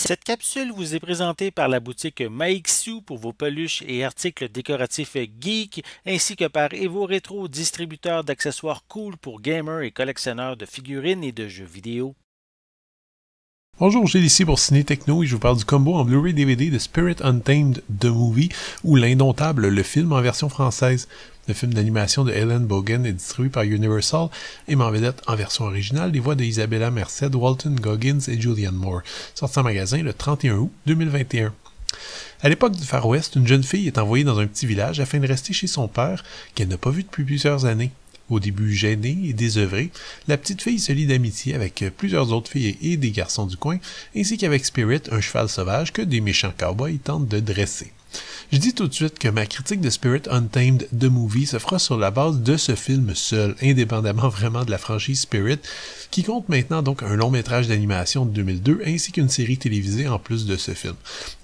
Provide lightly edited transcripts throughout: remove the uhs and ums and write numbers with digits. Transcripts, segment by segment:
Cette capsule vous est présentée par la boutique Maixu pour vos peluches et articles décoratifs geek, ainsi que par Evo Retro, distributeur d'accessoires cool pour gamers et collectionneurs de figurines et de jeux vidéo. Bonjour, Gilles ici pour Ciné Techno et je vous parle du combo en Blu-ray DVD de Spirit Untamed The Movie ou L'Indomptable, le film en version française. Le film d'animation de Ellen Bogen est distribué par Universal et met en vedette en version originale les voix de Isabella Merced, Walton Goggins et Julianne Moore, sorti en magasin le 31 août 2021. À l'époque du Far West, une jeune fille est envoyée dans un petit village afin de rester chez son père, qu'elle n'a pas vu depuis plusieurs années. Au début gênée et désœuvrée, la petite fille se lie d'amitié avec plusieurs autres filles et des garçons du coin, ainsi qu'avec Spirit, un cheval sauvage que des méchants cowboys tentent de dresser. Je dis tout de suite que ma critique de Spirit Untamed The Movie se fera sur la base de ce film seul, indépendamment vraiment de la franchise Spirit, qui compte maintenant donc un long métrage d'animation de 2002 ainsi qu'une série télévisée en plus de ce film.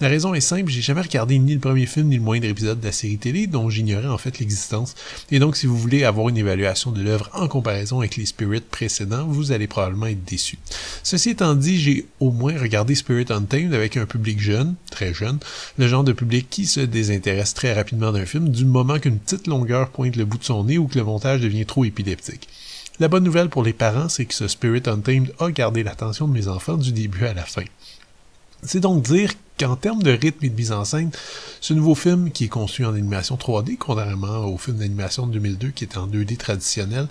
La raison est simple, j'ai jamais regardé ni le premier film ni le moindre épisode de la série télé dont j'ignorais en fait l'existence, et donc si vous voulez avoir une évaluation de l'œuvre en comparaison avec les Spirit précédents, vous allez probablement être déçu. Ceci étant dit, j'ai au moins regardé Spirit Untamed avec un public jeune, très jeune, le genre de public qui se désintéresse très rapidement d'un film du moment qu'une petite longueur pointe le bout de son nez ou que le montage devient trop épileptique. La bonne nouvelle pour les parents, c'est que ce Spirit Untamed a gardé l'attention de mes enfants du début à la fin. C'est donc dire qu'en termes de rythme et de mise en scène, ce nouveau film qui est conçu en animation 3D, contrairement au film d'animation de 2002 qui était en 2D traditionnel,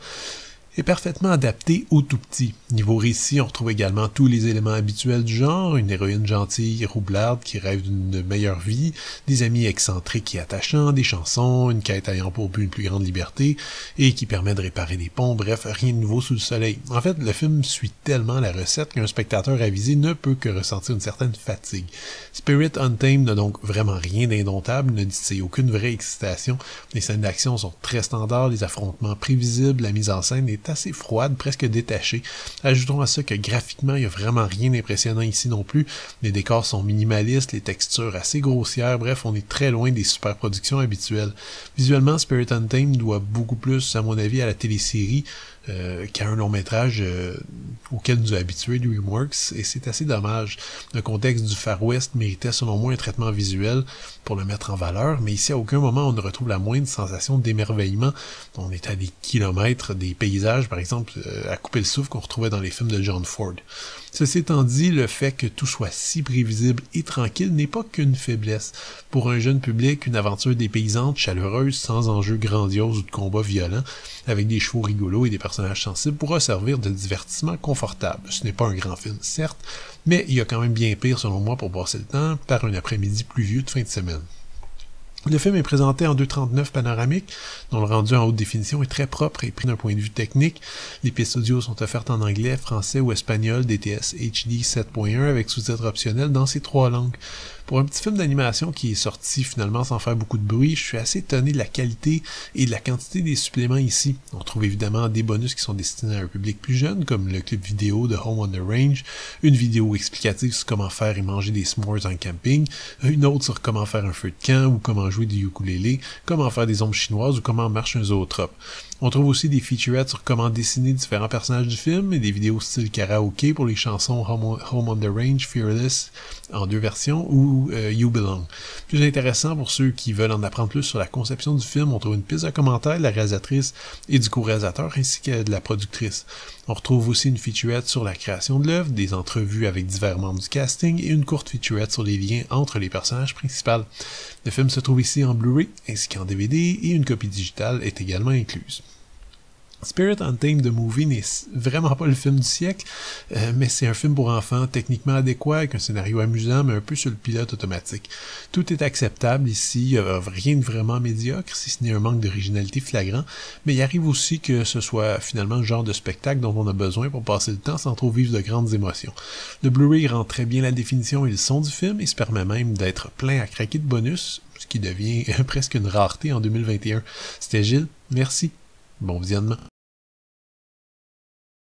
est parfaitement adapté au tout petit. Niveau récit, on retrouve également tous les éléments habituels du genre, une héroïne gentille, roublarde qui rêve d'une meilleure vie, des amis excentriques et attachants, des chansons, une quête ayant pour but une plus grande liberté, et qui permet de réparer des ponts, bref, rien de nouveau sous le soleil. En fait, le film suit tellement la recette qu'un spectateur avisé ne peut que ressentir une certaine fatigue. Spirit Untamed n'a donc vraiment rien d'indomptable, ne dit aucune vraie excitation, les scènes d'action sont très standards, les affrontements prévisibles, la mise en scène est assez froide, presque détachée. Ajoutons à ça que graphiquement, il n'y a vraiment rien d'impressionnant ici non plus. Les décors sont minimalistes, les textures assez grossières, bref, on est très loin des superproductions habituelles. Visuellement, Spirit Untamed doit beaucoup plus, à mon avis, à la télésérie qu'à un long métrage auquel nous a habitués DreamWorks, et c'est assez dommage. Le contexte du Far West méritait selon moi un traitement visuel pour le mettre en valeur, mais ici à aucun moment on ne retrouve la moindre sensation d'émerveillement. On est à des kilomètres des paysages, par exemple, à couper le souffle qu'on retrouvait dans les films de John Ford. Ceci étant dit, le fait que tout soit si prévisible et tranquille n'est pas qu'une faiblesse. Pour un jeune public, une aventure dépaysante, chaleureuse, sans enjeux grandioses ou de combats violents, avec des chevaux rigolos et des personnages sensibles, pourra servir de divertissement confortable. Ce n'est pas un grand film, certes, mais il y a quand même bien pire, selon moi, pour passer le temps, par un après-midi pluvieux de fin de semaine. Le film est présenté en 2.39 panoramique, dont le rendu en haute définition est très propre et pris d'un point de vue technique. Les pistes audio sont offertes en anglais, français ou espagnol, DTS HD 7.1 avec sous-titres optionnels dans ces trois langues. Pour un petit film d'animation qui est sorti finalement sans faire beaucoup de bruit, je suis assez étonné de la qualité et de la quantité des suppléments ici. On trouve évidemment des bonus qui sont destinés à un public plus jeune, comme le clip vidéo de Home on the Range, une vidéo explicative sur comment faire et manger des s'mores en camping, une autre sur comment faire un feu de camp ou comment jouer du ukulélé, comment faire des ombres chinoises ou comment marche un zootrope. On trouve aussi des featurettes sur comment dessiner différents personnages du film et des vidéos style karaoké pour les chansons Home on the Range, Fearless en deux versions ou You Belong. Plus intéressant pour ceux qui veulent en apprendre plus sur la conception du film, on trouve une piste de commentaires de la réalisatrice et du co-réalisateur ainsi que de la productrice. On retrouve aussi une featurette sur la création de l'œuvre, des entrevues avec divers membres du casting et une courte featurette sur les liens entre les personnages principaux. Le film se trouve ici en Blu-ray ainsi qu'en DVD et une copie digitale est également incluse. Spirit Untamed The Movie n'est vraiment pas le film du siècle, mais c'est un film pour enfants techniquement adéquat, avec un scénario amusant, mais un peu sur le pilote automatique. Tout est acceptable ici, il n'y a rien de vraiment médiocre, si ce n'est un manque d'originalité flagrant, mais il arrive aussi que ce soit finalement le genre de spectacle dont on a besoin pour passer le temps sans trop vivre de grandes émotions. Le Blu-ray rend très bien la définition et le son du film, et se permet même d'être plein à craquer de bonus, ce qui devient presque une rareté en 2021. C'était Gilles, merci, bon visionnement.